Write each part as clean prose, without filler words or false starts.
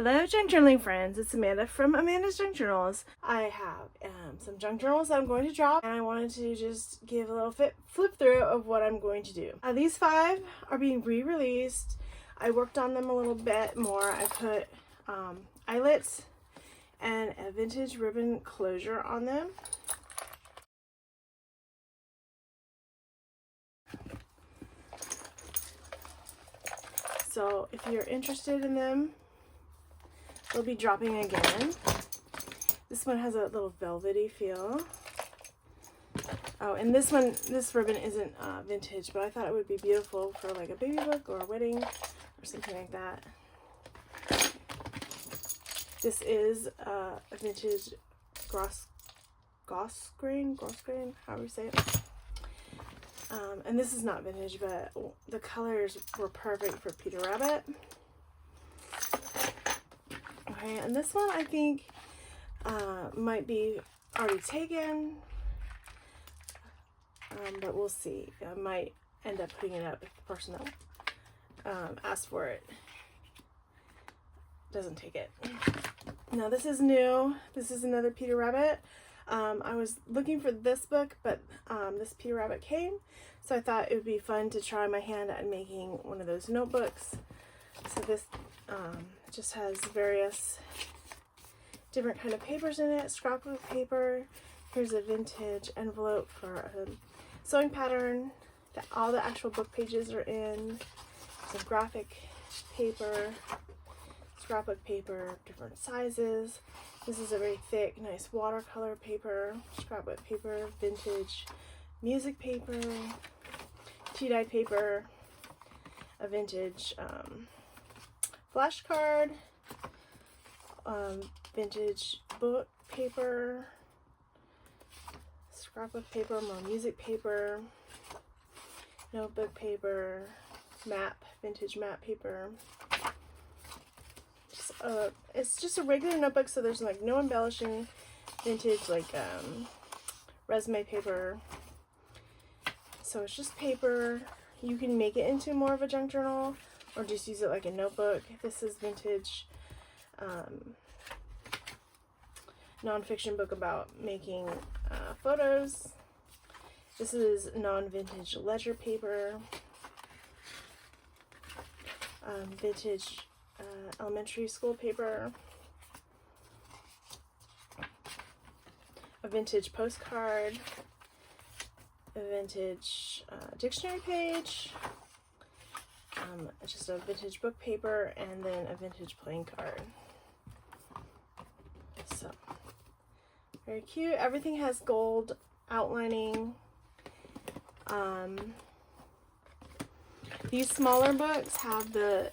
Hello junk journaling friends, it's Amanda from Amanda's Junk Journals. I have some junk journals that I'm going to drop, and I wanted to just give a little flip through of what I'm going to do. These 5 are being re-released. I worked on them a little bit more. I put eyelets and a vintage ribbon closure on them. So if you're interested in them, they'll be dropping again. This one has a little velvety feel. Oh, and this ribbon isn't vintage, but I thought it would be beautiful for like a baby book or a wedding or something like that. This is a vintage goss grain, however you say it. And this is not vintage, but the colors were perfect for Peter Rabbit. Okay, and this one I think might be already taken, but we'll see. I might end up putting it up if the person that asked for it doesn't take it. Now this is new. This is another Peter Rabbit. I was looking for this book, but this Peter Rabbit came, so I thought it would be fun to try my hand at making one of those notebooks. So this just has various different kind of papers in it. Scrapbook paper. Here's a vintage envelope for a sewing pattern that all the actual book pages are in. Some graphic paper, scrapbook paper, different sizes. This is a very thick, nice watercolor paper, scrapbook paper, vintage music paper, tea-dyed paper, a vintage flashcard, vintage book paper, scrapbook paper, more music paper, notebook paper, vintage map paper. It's just a regular notebook, so there's like no embellishing. Vintage like resume paper. So it's just paper. You can make it into more of a junk journal or just use it like a notebook. This is vintage non-fiction book about making photos. This is non-vintage ledger paper. Vintage elementary school paper. A vintage postcard. A vintage dictionary page. Just a vintage book paper, and then a vintage playing card. So very cute. Everything has gold outlining. These smaller books have the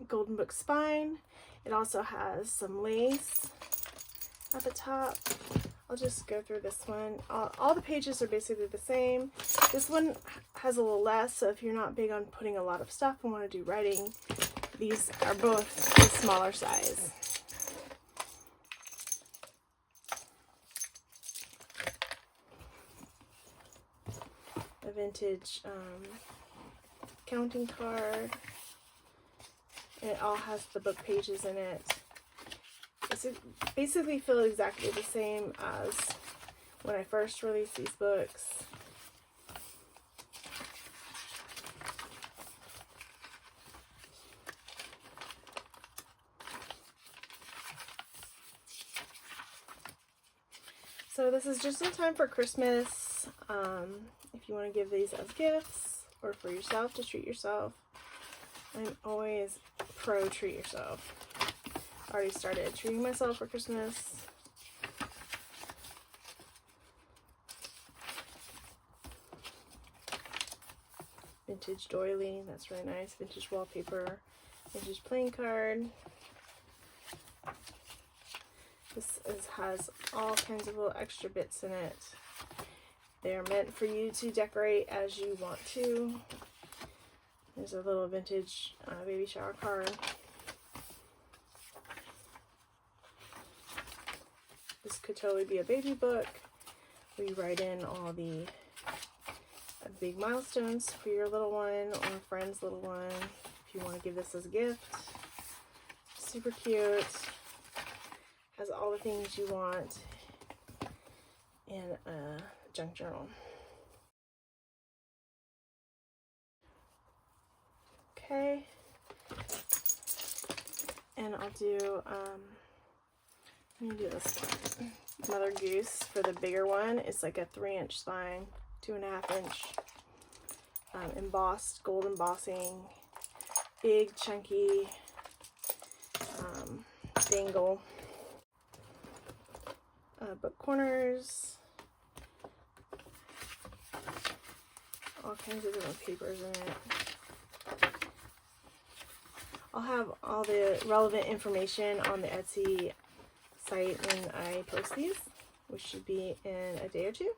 golden book spine. It also has some lace at the top. I'll just go through this one. All the pages are basically the same. This one has a little less, so if you're not big on putting a lot of stuff and want to do writing, these are both the smaller size. A vintage counting card. It all has the book pages in it. It's basically feel exactly the same as when I first released these books. So this is just in time for Christmas. If you want to give these as gifts or for yourself to treat yourself. I'm always pro treat yourself. Already started treating myself for Christmas. Vintage doily, that's really nice. Vintage wallpaper, vintage playing card. This has all kinds of little extra bits in it. They're meant for you to decorate as you want to. There's a little vintage baby shower card. This could totally be a baby book where you write in all the big milestones for your little one or a friend's little one. If you want to give this as a gift, super cute. Has all the things you want in a junk journal. Okay. And I'll do, let me do this one. Mother Goose for the bigger one. It's like a 3-inch spine, 2.5-inch, embossed, gold embossing, big, chunky dangle. Book corners, all kinds of different papers in it. I'll have all the relevant information on the Etsy site when I post these, which should be in a day or two.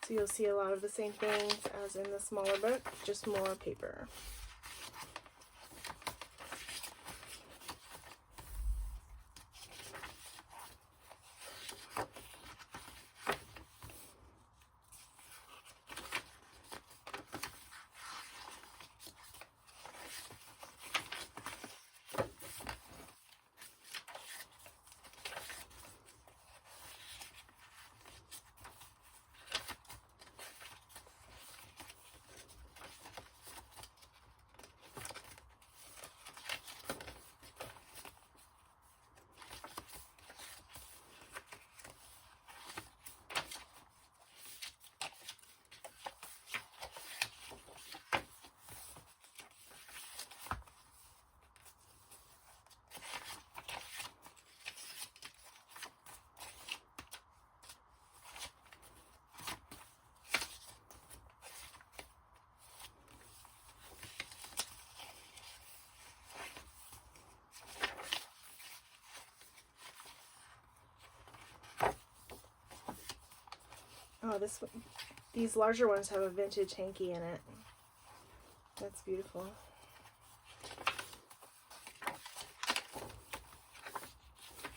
So you'll see a lot of the same things as in the smaller book, just more paper. Oh, these larger ones have a vintage hanky in it. That's beautiful.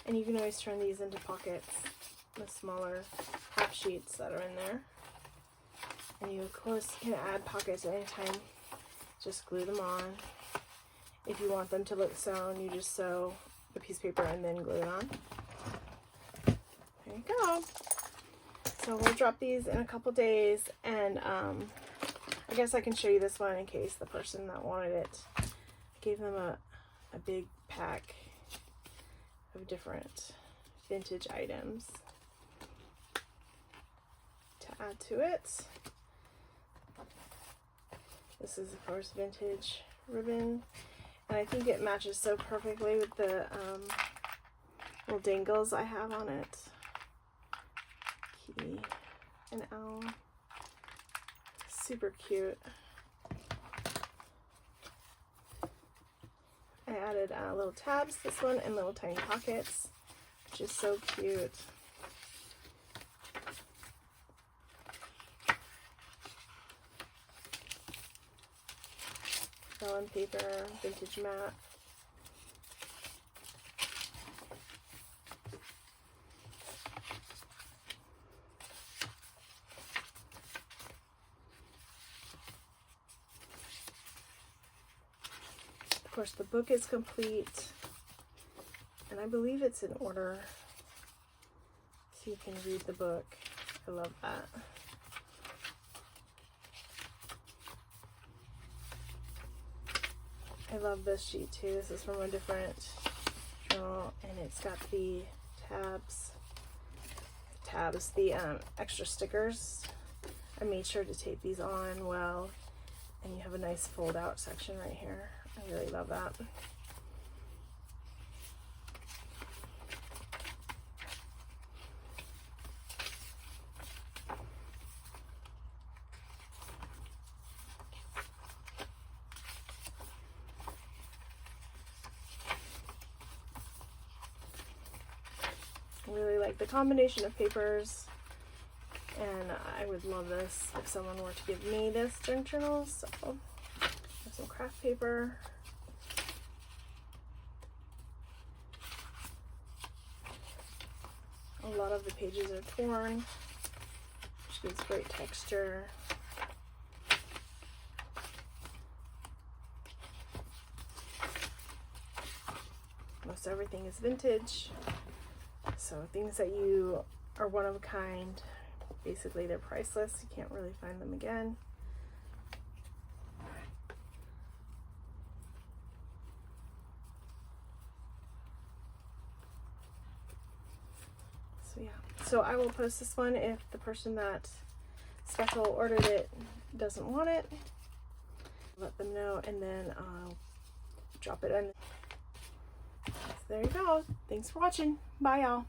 And you can always turn these into pockets, the smaller half sheets that are in there. And you, of course, can add pockets at any time. Just glue them on. If you want them to look sewn, you just sew the piece of paper and then glue it on. There you go. So we'll drop these in a couple days, and I guess I can show you this one in case the person that wanted it, I gave them a big pack of different vintage items to add to it. This is, of course, vintage ribbon, and I think it matches so perfectly with the little dangles I have on it. Kitty and owl. Super cute. I added little tabs, this one, and little tiny pockets, which is so cute. Vellum paper, vintage mat. Of course, the book is complete, and I believe it's in order, so you can read the book. I love that. I love this sheet too. This is from a different journal, and it's got the the extra stickers. I made sure to tape these on well, and you have a nice fold out section right here. I really love that. I really like the combination of papers, and I would love this if someone were to give me this junk journal. So, some craft paper. A lot of the pages are torn, which Gives great texture. Most everything is vintage, so things that you are one of a kind, basically they're priceless. You can't really find them again. So yeah, so I will post this one if the person that special ordered it doesn't want it. Let them know, and then I'll drop it in. So there you go. Thanks for watching. Bye, y'all.